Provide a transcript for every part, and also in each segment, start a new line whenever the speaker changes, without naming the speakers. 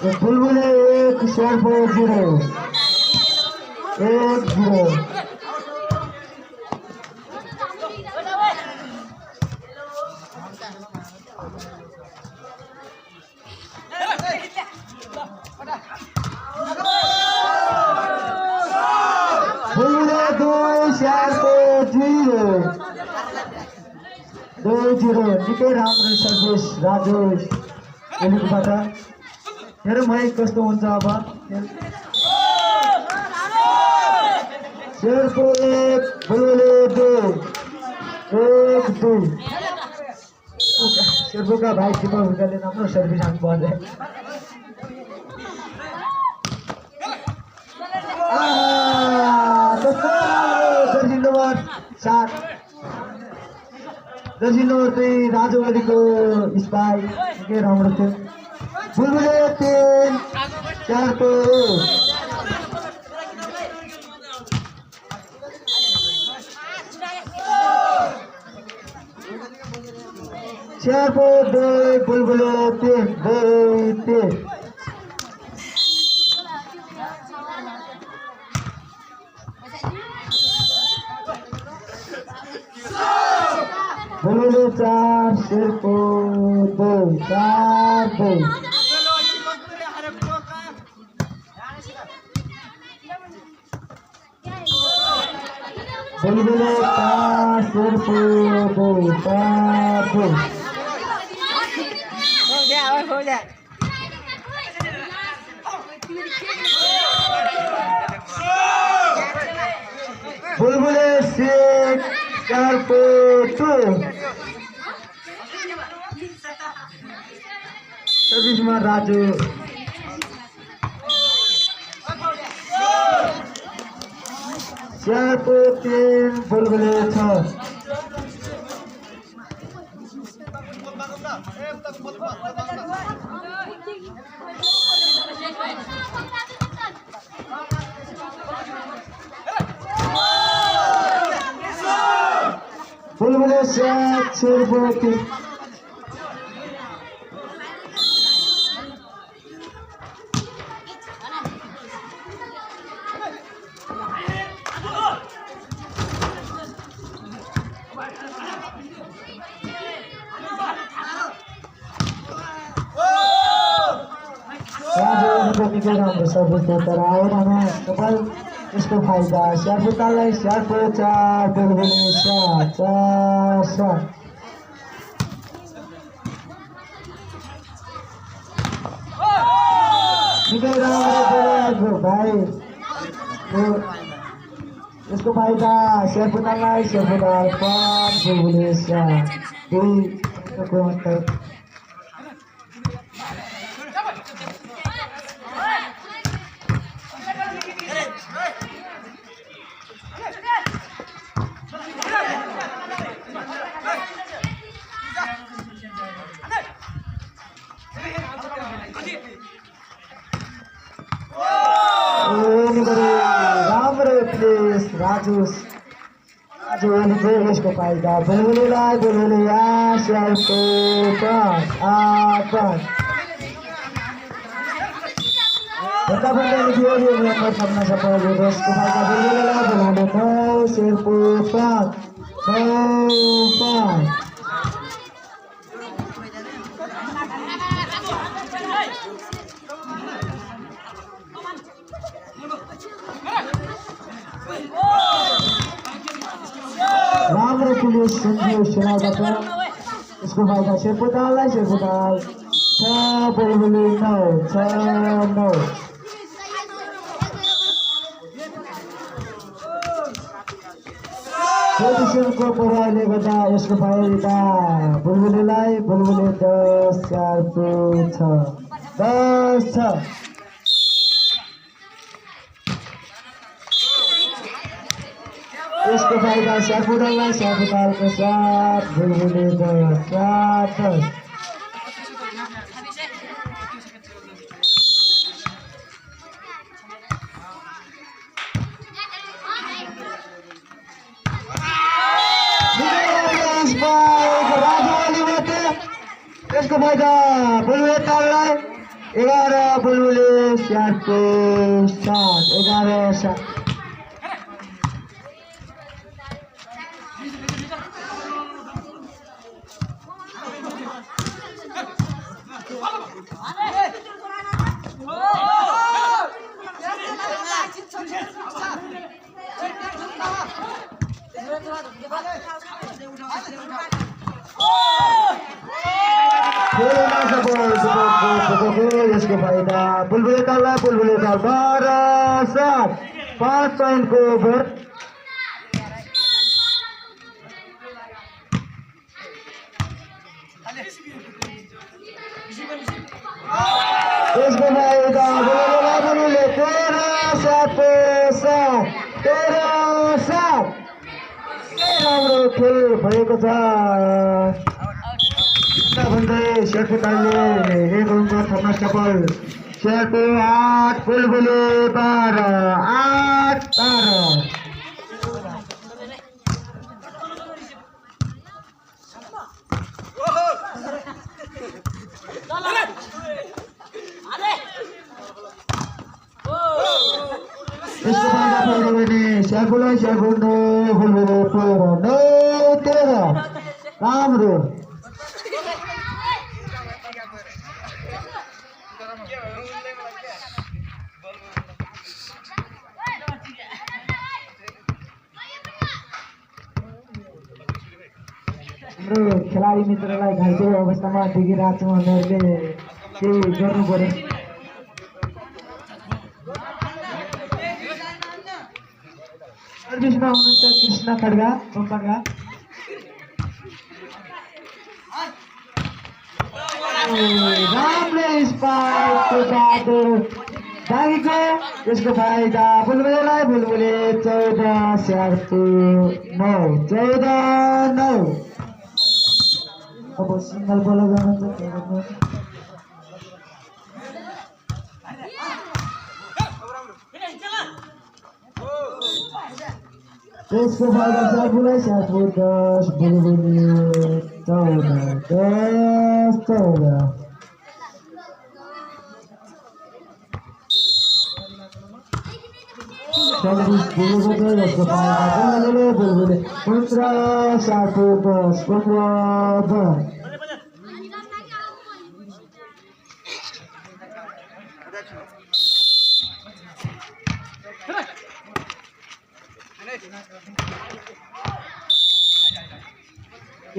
बुलबुले 1 शेरपुर 0 1-0। बुलबुले 2 शेरपुर 0 2-0। निकै राम्रो सर्भिस राजेश एलिकबाट। हेरौँ है कस्तो हुन्छ अब। शेरपुर 1 बुलबुले 2 1-2। शेरपुरका भाइ दिपक भुइँले राम्रो सर्भिस हान्नुभयो। Jersey number 7 jersey number 3 Raju ओलीको स्पाई निकै राम्रो थियो। बुलबुले 3 शेरपुर 1। शेरपुर 2 बुलबुले 3 2-3। बुलबुले 4 शेरपुर 2 4-2। बुलबुले 4 शेरपुर 2 4-2। बुलबुले 6 शेरपुर 2। सर्भिसमा राजु। शेरपुर 3 बुलबुले 6। बुलबुले 7 शेरपुर 3। निकै राम्रो सर्भिस तर आएन कपाल यसको फाइदा। शेरपुरलाई शेरपुर 4 बुलबुले 7 4-7। निकै राम्रो भाइ यसको फाइदा। शेरपुरलाई शेरपुर 5 बुलबुले 7 2 अंक। राजू इसको फायदा। बुलबुलेलाई बुलबुले 8 शेरपुर 5 8। सपना सफल इसको फायदा। बुलबुलेलाई बुलबुले 9 शेरपुर 5 9-5। राम्रो पुलिस संजीव सेनाबाट इसको फायदा। शेरपुरलाई शेरपुर 6 बुलबुले 9 6-9। पोजिसनको प्रभावले गर्दा यसको फाइदा। बुलबुलेलाई बुलबुले 10 शेरपुर 6 10-6। इसको फायदा। शेरपुरलाई शेरपुरको 7 बुलबुले 10 7-10। इसको फायदा। बुलबुले 11 बुलबुले स्याहारको 7 11-7 यसको फाइदा बुलबुले ताललाई बुलबुले ताल 12-7 5 पॉइन्टको ओभर यसको फाइदा बुलबुले 13-7 13-7 राम्रो खेल भएको छ भन्दै शेरको तालले एक रनमा थप्न सफल शेरको 8 बुलबुले 12-8 यसको फाइदा पाउनु भने शेरकोलाई शेरको बुलबुले 13 राम्रो खेलाडी मित्रलाई घाइते अवस्थामा देखिरहेको छौँ हामीहरूले केही गर्नु पर्यो सर्भिसमा हुनुहुन्छ कृष्ण खड्गा पम्पाका राम्रो स्पाइकको बाटो दागेको यसको फाइदा बुलबुलेलाई बुलबुले 14-9 अब सिंगल बल जानुहुन्छ यसको फाइदा सर्फुलाई 7 10 बुलबुले 14-14 सर्भिस बुलबुले यसको फाइदा बुलबुले 15-7 10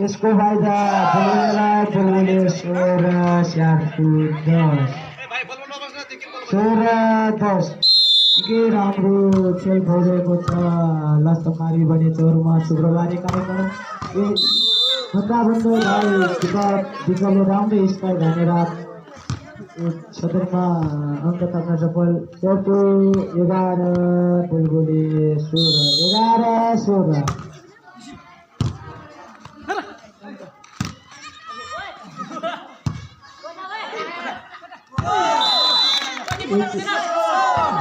यसको फाइदा बुलबुलेलाई बुलबुले 16-10 के राम्रो खेल भइरहेको छ लस्तमारी बने चौरमा शुक्रबारे कार्यक्रम भन्दा भाइ विकलले राम्रो स्पाइक हानेर सदरमा अङ्क थप्न सफल शेरको 11 बुलबुले 16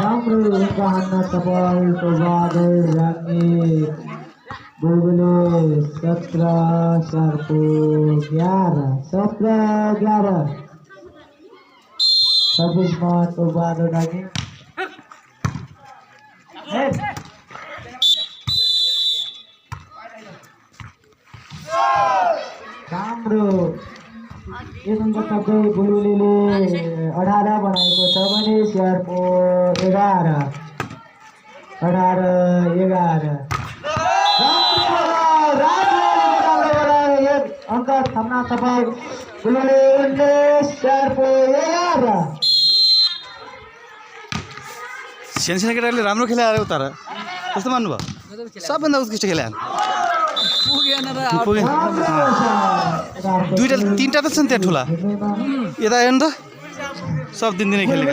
राम्रो हान्न सफल बादल राख्ने बुलबुले 17 शेरको 11 सर्भिसमा तो बादल राख्ने राम्रो एक अङ्क थप्दै बुलबुलेले 18 बनाएको छ भने शेरको 11 अङ्क थप्न सफल बुलबुले 19 शेरको 11
सानो केटाहरूले राम्रो खेला अरे उता कस्तो मान्नुभयो सबभन्दा उत्कृष्ट खेला दुईटा तीनटा त छ नि त्यहाँ ठुला यता हेर्नु त सब दिनदिनै खेल्ने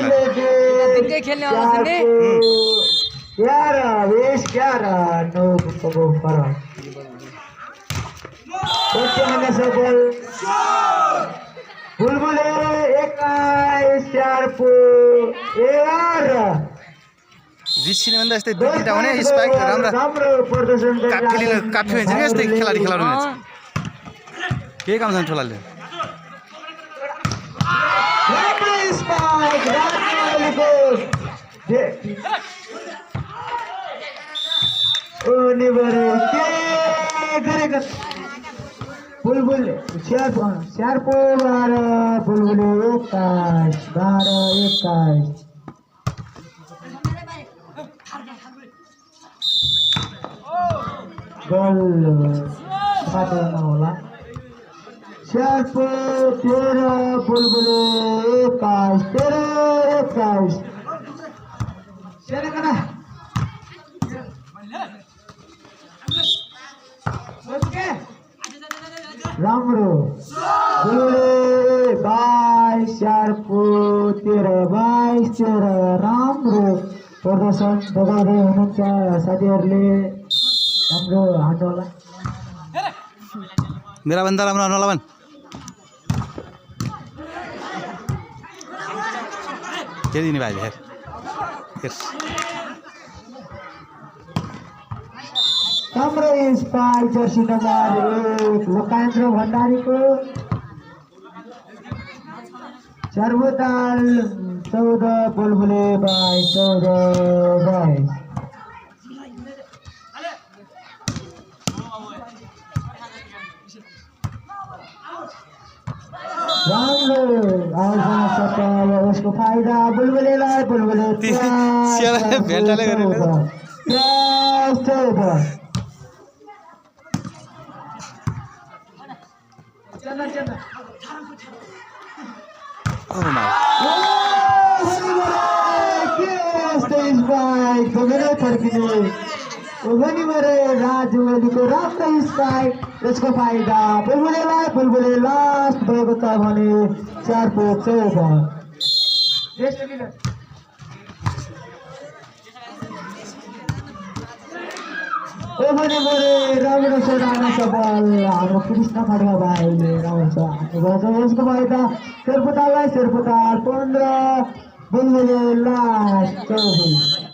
खेला
11 सफल बुलबुले 21 शेरको 11
जिस्सिने भन्दा यस्तै दुई तिनवटा हुने स्पाइक राम्रो काफी हुन्छ क्या यस्तै खेलाडी खेलाउनु हुन्छ के काम छ ठुलाले
बुलबुलको के गरेको बुलबुल स्यार्पो 12 बुलबुले 21 12 21 गोल साथमा होला स्यार्पो 13 बुलबुले 21 13 21 सेरेकना राम्रो बुलबुले 22 स्यार्पो 13 22 13 राम्रो प्रदर्शन देखाउँदै हुनुहुन्छ साथीहरूले राम्रो हान्नु होला
मेरा बन्दा राम्रो हान्नु होला भन् के दिने भाइ हेर
राम्रो स्पाइक जर्सी नम्बर 1 लोकान्द्र भण्डारीको सर्वोताल 14 बुलबुले 22 14 22 राम्रो आउँदैन सफल उसको फाइदा बुलबुलेलाई बुलबुले
भेटाले गरेर
राजुको राम्रो स्पाइक यसको फाइदा बुलबुलेलाई बुलबुले लास्ट भएको छ भने 4 को 14 राम्रो सोधाउन सफल हाम्रो कृष्ण खड्का भाइले आउँछ यसको फाइदा शेरपुतालाई शेरपुताल 15 बुलबुले लास्ट 24